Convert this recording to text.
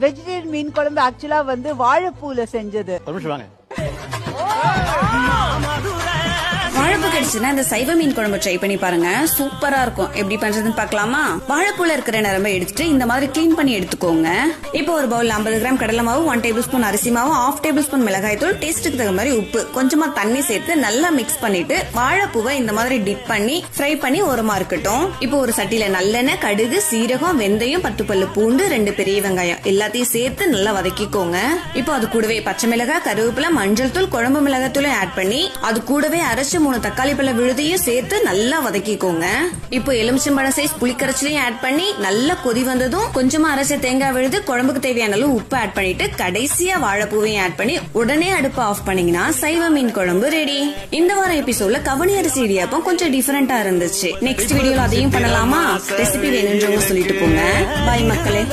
Vegetarian மீன் குழம்பு ஆக்சுவலா வந்து வாழைப்பூல செஞ்சது. வாழைப்பூ கிடைச்சுன்னா இந்த சைவ மீன் குழம்பு ட்ரை பண்ணி பாருங்க, சூப்பரா இருக்கும். எப்படி பண்றதுன்னு பார்க்கலாமா? வாழைப்பூல இருக்கிற நரம்பை எடுத்துட்டு இந்த மாதிரி கிளீன் பண்ணி எடுத்துக்கோங்க. இப்போ ஒரு பவுல் 50 கிராம் கடலை மாவு, 1 டேபிள் ஸ்பூன் அரிசி மாவு, 1/2 டேபிள் ஸ்பூன் மிளகாய் தூள், டேஸ்ட்டுக்கு தகுந்த மாதிரி உப்பு, கொஞ்சமா தண்ணி சேர்த்து நல்லா மிக்ஸ் பண்ணிட்டு வாழைப்பூவை இந்த மாதிரி டிப் பண்ணி ஃப்ரை பண்ணி ஓரமா இருக்கட்டும். இப்போ ஒரு சட்டியில நல்லெண்ணெய், கடுகு, சீரகம், வெந்தயம், 10 பல்லு பூண்டு, 2 பெரிய வெங்காயம் எல்லாத்தையும் சேர்த்து நல்லா வதக்கிக்கோங்க. இப்போ அது கூடவே பச்சை மிளகாய், கருவேப்பிலை, மஞ்சள் தூள், குழம்பு மிளகாய் தூள் ஆட் பண்ணி அது கூடவே அரைச்சு 3 தக்காளி பழ விழுதையும் சேர்த்து நல்லா வதக்கிக்கோங்க. இப்போ எலுமிச்சம்பழம் சைஸ் புளிக்கரைச்சலையும் ஆட் பண்ணி நல்லா கொதி வந்ததும் கொஞ்சமா அரைச்ச தேங்காய் விழுது, குழம்புக்கு தேவையான அளவு உப்பு ஆட் பண்ணிட்டு கடைசியா வாழைப்பூவையும் ஆட் பண்ணி உடனே அடுப்பு ஆஃப் பண்ணீங்கன்னா சைவ மீன் குழம்பு ரெடி. இந்த வாரம் எபிசோட்ல கவனி அரிசி இடியாப்பம் கொஞ்சம் டிஃபரெண்டா இருந்துச்சு. நெக்ஸ்ட் வீடியோல அதையும் பண்ணலாமா? ரெசிபி வேணும்ன்றவங்க சொல்லிட்டு போங்க. பாய் மக்களே.